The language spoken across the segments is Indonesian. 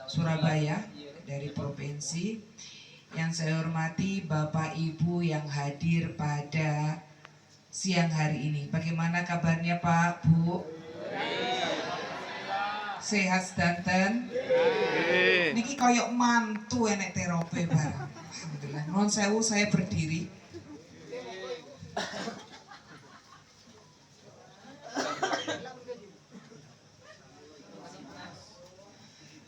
Surabaya dari provinsi. Yang saya hormati Bapak Ibu yang hadir pada siang hari ini. Bagaimana kabarnya Pak, Bu? Sehat sedanten? Niki koyok mantu enek terope barang. Alhamdulillah. Nuwun sewu, saya berdiri.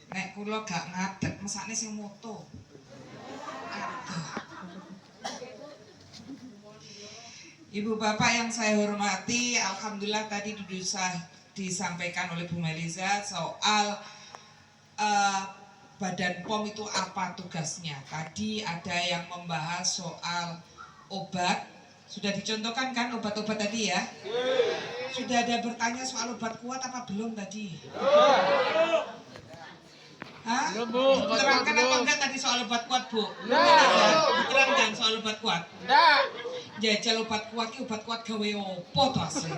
Nek kula gak ngadeg, mesakne sing moto. Aduh. Ibu Bapak yang saya hormati, alhamdulillah tadi disampaikan oleh Bu Meliza soal Badan POM itu apa tugasnya. Tadi ada yang membahas soal obat. Sudah dicontohkan kan obat-obat tadi ya? Sudah ada bertanya soal obat kuat apa belum tadi? Hah? Diterangkan apa enggak tadi soal obat kuat, Bu? Diterangkan soal obat kuat? Enggak. Jajal obat kuat ki obat kuat gawe opo to asli?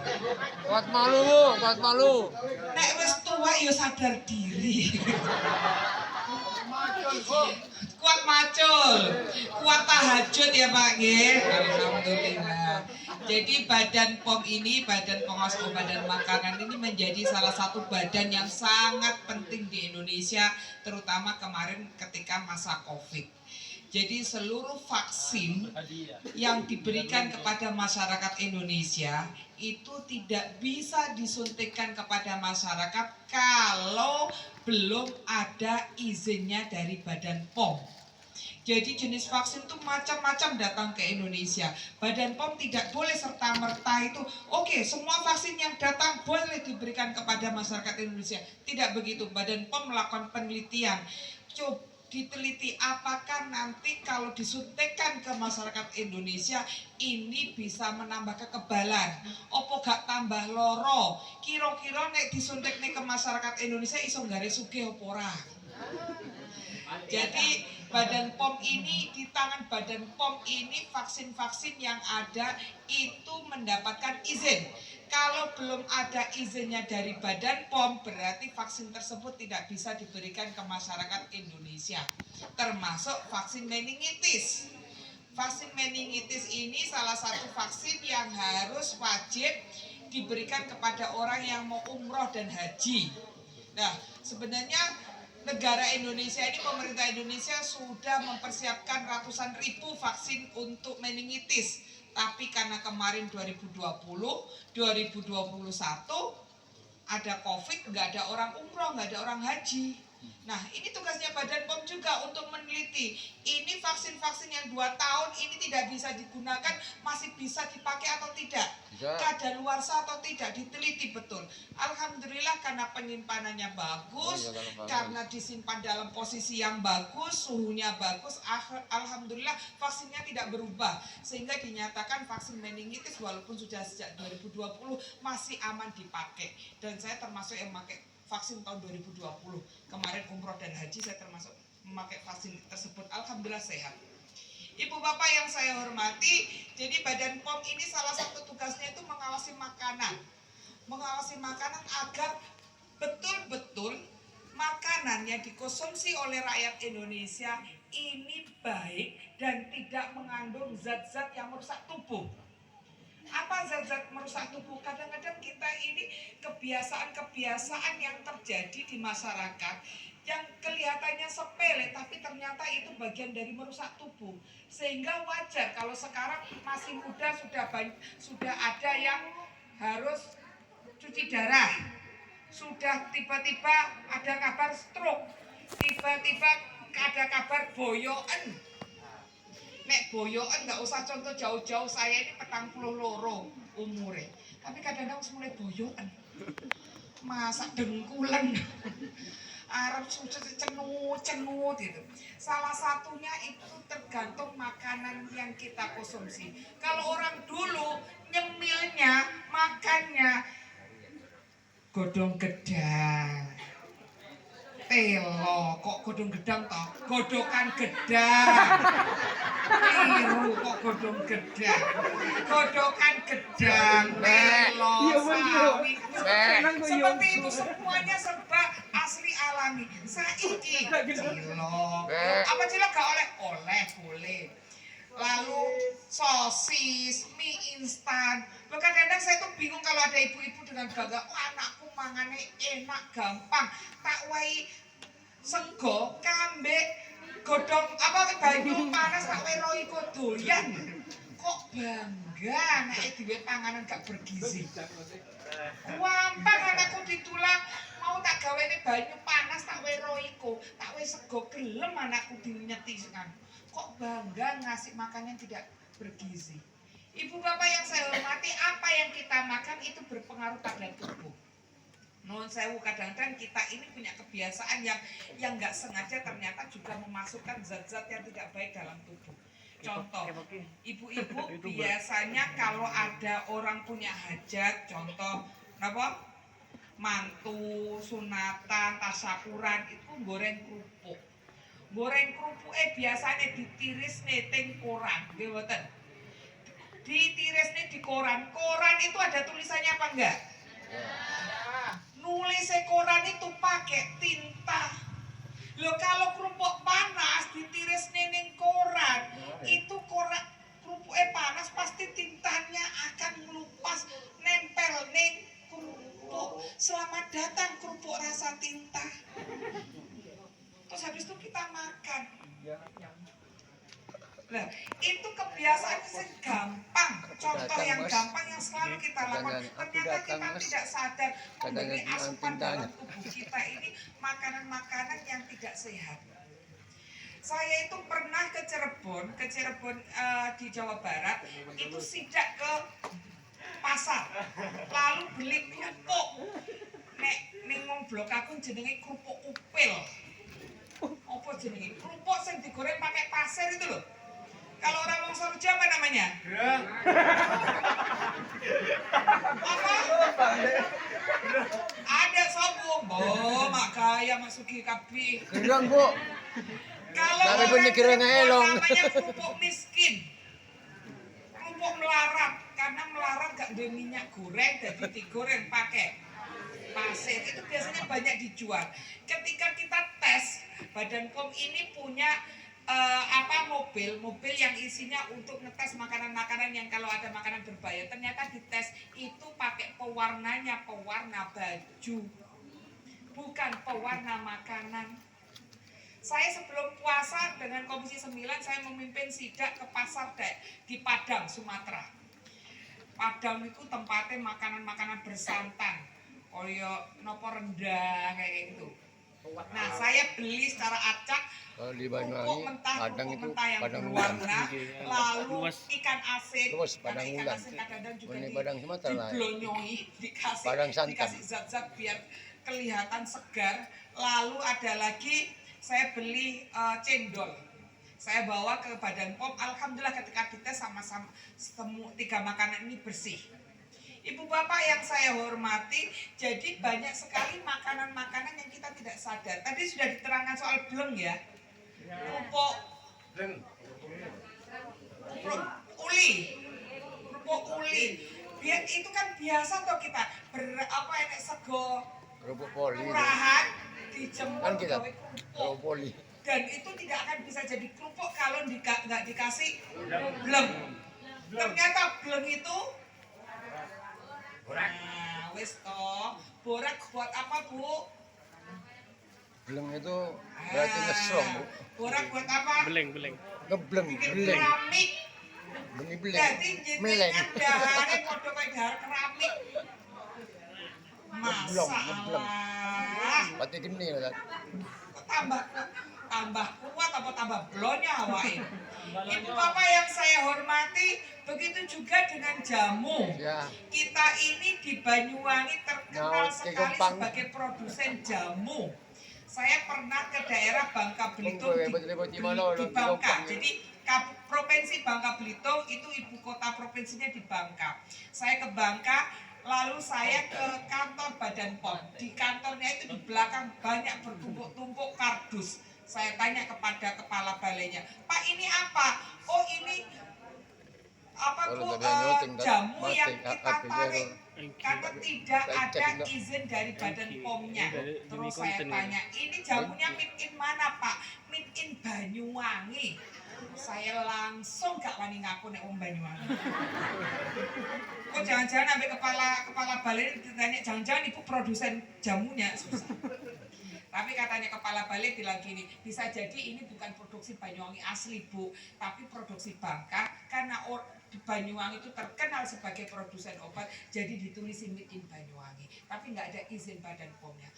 Kuat malu, Bu, kuat malu. Nek wis tua ya sadar diri. Kuat macul, kuat tahajud ya Pak nggih. Alhamdulillah. Jadi Badan POM ini, Badan Pengawas Obat dan Makanan ini menjadi salah satu badan yang sangat penting di Indonesia, terutama kemarin ketika masa Covid. Jadi seluruh vaksin yang diberikan kepada masyarakat Indonesia itu tidak bisa disuntikkan kepada masyarakat kalau belum ada izinnya dari Badan POM. Jadi jenis vaksin itu macam-macam datang ke Indonesia. Badan POM tidak boleh serta-merta itu, oke, semua vaksin yang datang boleh diberikan kepada masyarakat Indonesia. Tidak begitu. Badan POM melakukan penelitian. Coba diteliti apakah nanti kalau disuntikkan ke masyarakat Indonesia ini bisa menambah kekebalan. Opo gak tambah loro? Kira-kira nek disuntik nih ke masyarakat Indonesia iso nggare sugih opo ora? Jadi Badan POM ini, di tangan Badan POM ini vaksin-vaksin yang ada itu mendapatkan izin. Kalau belum ada izinnya dari Badan POM berarti vaksin tersebut tidak bisa diberikan ke masyarakat Indonesia. Termasuk vaksin meningitis. Vaksin meningitis ini salah satu vaksin yang harus wajib diberikan kepada orang yang mau umroh dan haji. Nah, sebenarnya negara Indonesia ini, pemerintah Indonesia sudah mempersiapkan ratusan ribu vaksin untuk meningitis. Tapi karena kemarin 2020, 2021 ada Covid, nggak ada orang umroh, nggak ada orang haji. Nah, ini tugasnya Badan POM juga untuk meneliti. Ini vaksin-vaksin yang 2 tahun ini tidak bisa digunakan, masih bisa dipakai atau tidak? Kadaluarsa atau tidak? Diteliti betul. Alhamdulillah karena penyimpanannya bagus, karena disimpan dalam posisi yang bagus, suhunya bagus, alhamdulillah vaksinnya tidak berubah. Sehingga dinyatakan vaksin meningitis walaupun sudah sejak 2020 masih aman dipakai. Dan saya termasuk yang pakai vaksin tahun 2020. Kemarin umroh dan haji saya termasuk memakai vaksin tersebut. Alhamdulillah sehat. Ibu Bapak yang saya hormati, jadi Badan POM ini salah satu tugasnya itu mengawasi makanan. Mengawasi makanan agar betul-betul makanan yang dikonsumsi oleh rakyat Indonesia ini baik dan tidak mengandung zat-zat yang merusak tubuh. Apa zat-zat merusak tubuh? Kadang-kadang kita ini kebiasaan-kebiasaan yang terjadi di masyarakat yang kelihatannya sepele tapi ternyata itu bagian dari merusak tubuh. Sehingga wajar kalau sekarang masih muda sudah ada yang harus cuci darah. Sudah tiba-tiba ada kabar stroke. Tiba-tiba ada kabar boyoken. Nek boyoken nggak usah contoh jauh-jauh, saya ini 42 umure. Tapi kadang-kadang mulai boyoken. Masa dengkulen. Arab cenut gitu. Salah satunya itu tergantung makanan yang kita konsumsi. Kalau orang dulu nyemilnya, makannya godong gedang, telo, kok godong gedang toh? Godokan gedang. Keliru kok godong gedang. Godokan gedang, telo, sawi. Seperti itu semuanya serba asli alami. Saiki Cilok. Apa cilok gak oleh? Oleh, boleh. Lalu sosis, mie instan. Loh kadang-kadang saya tuh bingung kalau ada ibu-ibu dengan bangga, oh anakku mangane enak, gampang. Tak wai sego, kambing, godhong apa banyu panas tak wae ro iku doyan. Kok bangga anake dhewe panganan gak bergizi. Gampang anakku ditulang mau tak gawene banyu panas tak wae ro iku, tak wae sego gelem anakku dinyeti sekan. Kok bangga ngasih makan yang tidak bergizi. Ibu bapak yang saya hormati, apa yang kita makan itu berpengaruh pada tubuh. Nuwun sewu, kadang-kadang kita ini punya kebiasaan yang nggak sengaja ternyata juga memasukkan zat-zat yang tidak baik dalam tubuh. Contoh, ibu-ibu biasanya kalau ada orang punya hajat, contoh, apa? Mantu, sunatan, tasyakuran itu goreng kerupuk. Goreng kerupuk biasanya ditiris neting koran, nggih mboten? Ditiris nih di koran. Koran itu ada tulisannya apa enggak? Nulis koran itu pakai tinta. Loh kalau kerupuk panas ditiris ning koran, itu koran kerupuknya panas pasti tintanya akan melupas nempel ning kerupuk. Selamat datang kerupuk rasa tinta. Terus habis itu kita makan. Nah, itu kebiasaan yang gampang. Contoh yang gampang yang selalu kita lakukan. Ternyata kita tidak sadar memberi asupan dalam tubuh kita ini makanan-makanan yang tidak sehat. Saya itu pernah ke Cirebon di Jawa Barat, itu sidak ke pasar, lalu beli kerupuk. Ning blok aku jenenge kerupuk upil. Apa jenenge? Kerupuk sing digoreng pakai pasir itu loh. Kalau orang Wongsorejo apa namanya? Gerang. Apa? Ada sobong. Oh, mak kaya mak Sugi Kapi. Gerang, Bu. Kalau orang Cirebon namanya kerupuk miskin. Kerupuk melarat. Karena melarat gak ada minyak goreng, jadi digoreng pakai pasir. Itu biasanya banyak dijual. Ketika kita tes, Badan POM ini punya mobil yang isinya untuk ngetes makanan-makanan yang kalau ada makanan berbahaya. Ternyata dites itu pakai pewarnanya, pewarna baju, bukan pewarna makanan. Saya sebelum puasa dengan Komisi 9 saya memimpin sidak ke pasar di Padang, Sumatera. Padang itu tempatnya makanan-makanan bersantan, koyo nopo rendang kayak gitu. Nah, saya beli secara acak kerupuk mentah yang berwarna, lalu ikan asin, karena ikan asin kadang-kadang juga diblonyoi, dikasih zat-zat biar kelihatan segar. Lalu ada lagi saya beli cendol, saya bawa ke Badan POM. Alhamdulillah ketika dites sama-sama semua 3 makanan ini bersih. Ibu bapak yang saya hormati, jadi banyak sekali makanan-makanan yang kita tidak sadar. Tadi sudah diterangkan soal bleng ya, kerupuk uli, biar itu kan biasa toh kita enek sego murahan dijemur kan kita gawe kerupuk. Dan itu tidak akan bisa jadi kerupuk kalau nggak dikasih bleng. Ternyata bleng itu nah, wis toh, borak buat apa, Bu? Bleng itu berarti ngeslong, Bu. Borak buat apa? Ngebleng. Bikin keramik. Jadi Meleng. jenengan dahane padha kaya dahar keramik. Masalah. Pati geni lah. Tambah kuat apa tambah blonya awake. Ibu bapak yang saya hormati, begitu juga dengan jamu. Ya. Kita ini di Banyuwangi terkenal sekali sebagai produsen jamu. Saya pernah ke daerah Bangka Belitung di Bangka. Jadi Provinsi Bangka Belitung itu ibu kota provinsinya di Bangka. Saya ke Bangka, lalu saya ke kantor Badan POM. Di kantornya itu di belakang banyak bertumpuk-tumpuk kardus. Saya tanya kepada kepala balainya, Pak ini apa? Oh ini apa Bu, jamu yang kita tarik karena tidak Baik, ada cek dulu. izin dari Badan POM-nya. Dari- Terus demi saya konten tanya, ini jamunya made in mana Pak? Made in Banyuwangi. Saya langsung gak wani ngaku nek wong Banyuwangi. Kok jangan-jangan sampai kepala balai ditanya, jangan-jangan ibu produsen jamunya, susah. Tapi katanya kepala balai bilang gini, bisa jadi ini bukan produksi Banyuwangi asli Bu, tapi produksi Bangka, karena di Banyuwangi itu terkenal sebagai produsen obat, jadi ditulisin made in Banyuwangi, tapi nggak ada izin Badan POM-nya.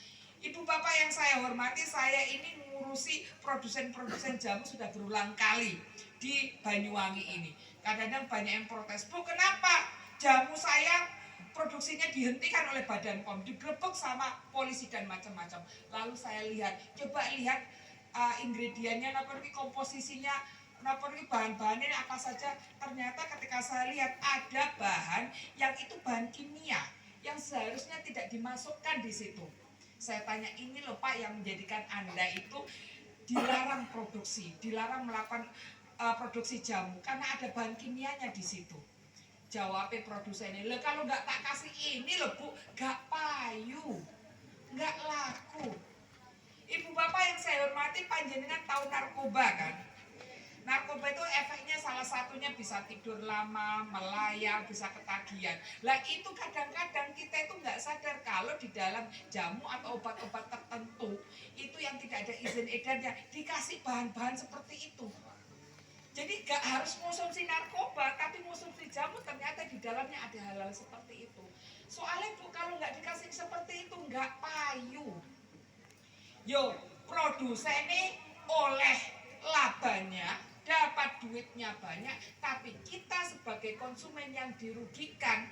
Ibu bapak yang saya hormati, saya ini mengurusi produsen-produsen jamu sudah berulang kali di Banyuwangi ini. Kadang-kadang banyak yang protes, Bu kenapa jamu saya produksinya dihentikan oleh Badan POM, digerebek sama polisi dan macam-macam. Lalu saya lihat, coba lihat ingredientnya, komposisinya, bahan-bahannya apa saja. Ternyata ketika saya lihat ada bahan yang itu bahan kimia yang seharusnya tidak dimasukkan di situ. Saya tanya, ini loh Pak yang menjadikan Anda itu dilarang produksi, dilarang melakukan produksi jamu karena ada bahan kimianya di situ. Jawabnya produsennya, "Loh kalau nggak tak kasih ini loh Bu, nggak payu, nggak laku." Ibu bapak yang saya hormati, panjenengan tahu narkoba kan? Narkoba itu efeknya salah satunya bisa tidur lama, melayang, bisa ketagihan. Lah itu kadang-kadang kita itu nggak sadar kalau di dalam jamu atau obat-obat tertentu itu yang tidak ada izin edarnya dikasih bahan-bahan seperti itu. Jadi gak harus konsumsi narkoba, tapi konsumsi jamu ternyata di dalamnya ada hal-hal seperti itu. Soalnya Bu, kalau nggak dikasih seperti itu nggak payu. Yo, produsennya oleh labanya, dapat duitnya banyak, tapi kita sebagai konsumen yang dirugikan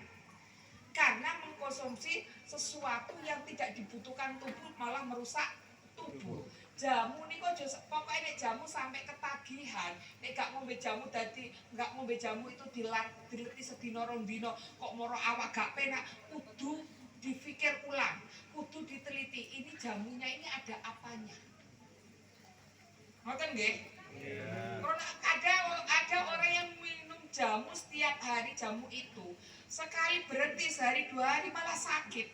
karena mengkonsumsi sesuatu yang tidak dibutuhkan tubuh malah merusak tubuh. Jamu nih kok pokoknya jamu sampai ketagihan. Nek gak ngombe jamu dadi gak ngombe jamu itu dileti sedina rong dina kok moro awak gak penak, kudu dipikir ulang, kudu diteliti ini jamunya ini ada apanya. Ngoten nggih? Karena ada orang yang minum jamu setiap hari jamu itu sekali berhenti sehari 2 hari malah sakit.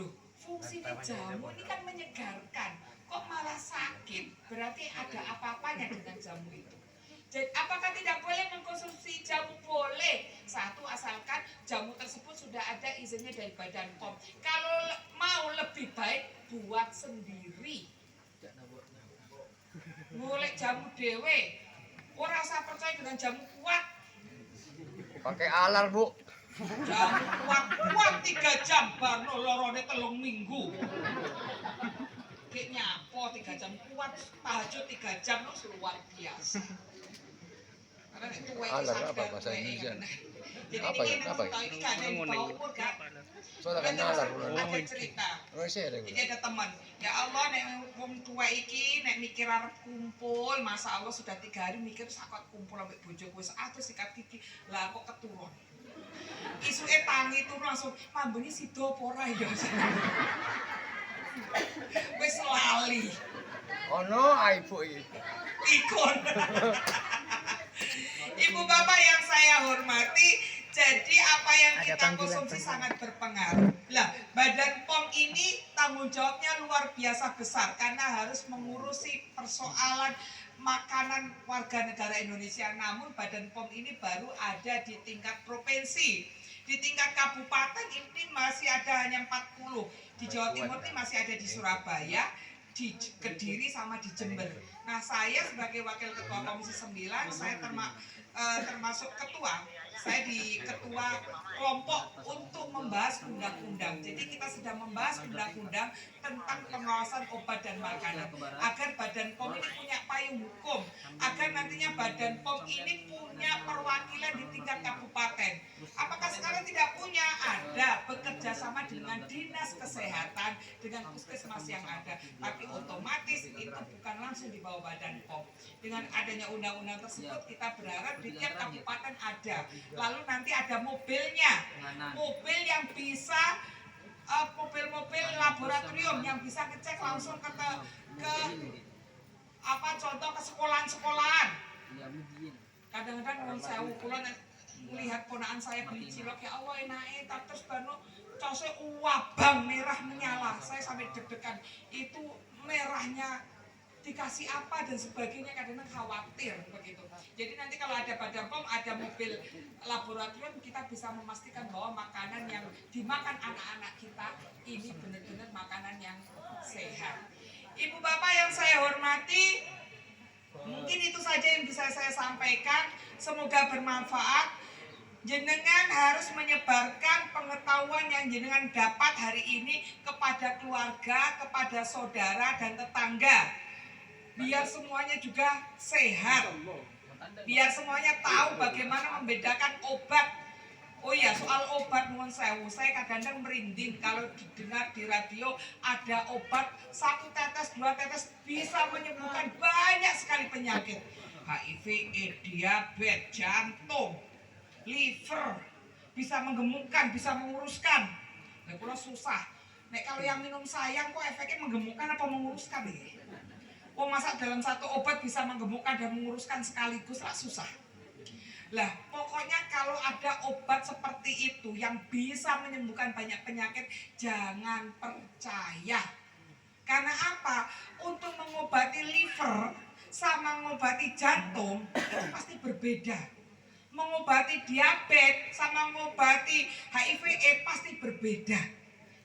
Loh, fungsinya jamu ini kan menyegarkan. Kok malah sakit? Berarti ada apa-apanya dengan jamu itu. Jadi apakah tidak boleh mengkonsumsi jamu? Boleh. Satu, asalkan jamu tersebut sudah ada izinnya dari Badan POM. Kalau mau lebih baik buat sendiri. Golek jamu dewe. Ora usah percaya dengan jamu kuat. Pakai alar, Bu. Jamu kuat 3 jam barno lorone 3 minggu. Kayak nyapo 3 jam kuat, tahajud 3 jam lu luar biasa. Karena itu Alar apa bahasa Indonesia? Jadi Apa ini ya? Apa ya? tahu ini ada yang bau umur kan? Soalnya kan alar bulan. Ada cerita. Oh, sih ada. Jadi ada teman, ya Allah nek wong tua iki nek mikir arep kumpul, masa Allah sudah 3 hari mikir sakot kumpul ambek bojoku wis atus sikat gigi. Lah kok keturun. Isuke tangi itu langsung mambune sida apa ora ya. Wis lali. Ono ibu iki. Ikon. Ibu bapak yang saya hormati, jadi apa yang kita konsumsi sangat berpengaruh. Lah, Badan POM ini tanggung jawabnya luar biasa besar karena harus mengurusi persoalan makanan warga negara Indonesia. Namun Badan POM ini baru ada di tingkat provinsi. Di tingkat kabupaten ini masih ada hanya 40. Di Jawa Timur ini masih ada di Surabaya, di Kediri sama di Jember. Nah, saya sebagai wakil ketua Komisi 9, saya termasuk ketua. Saya di ketua kelompok untuk membahas undang-undang. Jadi kita sedang membahas undang-undang tentang pengawasan obat dan makanan agar Badan POM ini punya payung hukum, agar nantinya Badan POM ini punya perwakilan di tingkat kabupaten. Apakah sekarang tidak punya? Ada, bekerja sama dengan dinas kesehatan, dengan puskesmas yang ada. Tapi otomatis itu bukan langsung di bawah Badan POM. Dengan adanya undang-undang tersebut kita berharap di tiap kabupaten ada. Lalu nanti ada mobilnya, mobil yang bisa mobil-mobil laboratorium yang bisa ngecek langsung ke apa contoh ke sekolahan-sekolahan. Kadang-kadang kalau saya ukuran melihat ponakan saya beli cilok, ya Allah enake, tapi terus bano cose wabang merah menyala. Saya sampai deg-degan. Itu merahnya dikasih apa dan sebagainya, kadang-kadang khawatir begitu. Jadi nanti kalau ada Badan POM, ada mobil laboratorium, kita bisa memastikan bahwa makanan yang dimakan anak-anak kita ini benar-benar makanan yang sehat. Ibu bapak yang saya hormati, mungkin itu saja yang bisa saya sampaikan. Semoga bermanfaat. Jenengan harus menyebarkan pengetahuan yang jenengan dapat hari ini kepada keluarga, kepada saudara dan tetangga. Biar semuanya juga sehat. Biar semuanya tahu bagaimana membedakan obat. Oh iya, soal obat nuwun sewu, saya kadang-kadang merinding kalau didengar di radio ada obat 1 tetes, 2 tetes bisa menyembuhkan banyak sekali penyakit. HIV, AIDS, diabetes, jantung, liver, bisa menggemukkan, bisa menguruskan. Nah, kalau susah. Nek kalau yang minum sayang kok efeknya menggemukkan apa menguruskan ya? Oh masa dalam satu obat bisa menggemukkan dan menguruskan sekaligus, lah susah. Lah pokoknya kalau ada obat seperti itu yang bisa menyembuhkan banyak penyakit, jangan percaya. Karena apa? Untuk mengobati liver sama mengobati jantung itu pasti berbeda. Mengobati diabetes sama mengobati HIV AIDS pasti berbeda.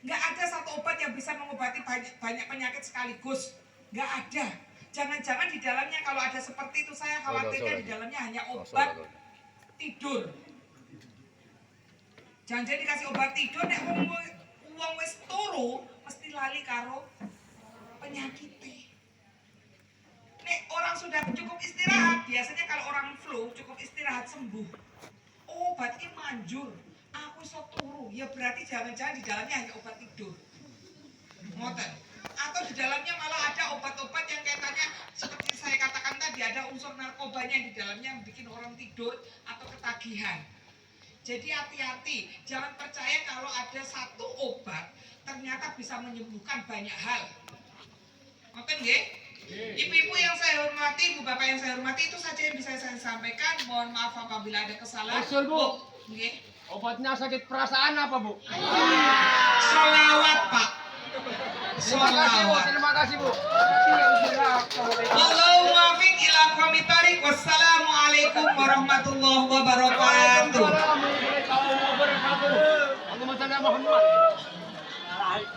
Nggak ada satu obat yang bisa mengobati banyak penyakit sekaligus. Nggak ada. Jangan-jangan di dalamnya kalau ada seperti itu, saya khawatirnya di dalamnya hanya obat tidur. Jangan-jangan dikasih obat tidur, nek wong wis turu mesti lali karo penyakitnya. Nek orang sudah cukup istirahat, biasanya kalau orang flu cukup istirahat sembuh. Oh, berarti manjur. Aku iso turu, ya berarti jangan-jangan di dalamnya hanya obat tidur. Ngoten. Atau di dalamnya malah ada obat-obat yang kaitannya seperti saya katakan tadi, ada unsur narkobanya di dalamnya yang bikin orang tidur atau ketagihan. Jadi hati-hati, jangan percaya kalau ada satu obat ternyata bisa menyembuhkan banyak hal. Ngoten nggih? Ibu-ibu yang saya hormati, ibu bapak yang saya hormati, itu saja yang bisa saya sampaikan. Mohon maaf apabila ada kesalahan. Betul, Bu. Nggih. Obatnya sakit perasaan apa, Bu? Sholawat, Pak. Terima kasih, Bu. Allahumma fiq ila qawmi thariq. Wassalamualaikum warahmatullahi wabarakatuh. Assalamualaikum warahmatullahi wabarakatuh. Allahumma shalli ala Muhammad.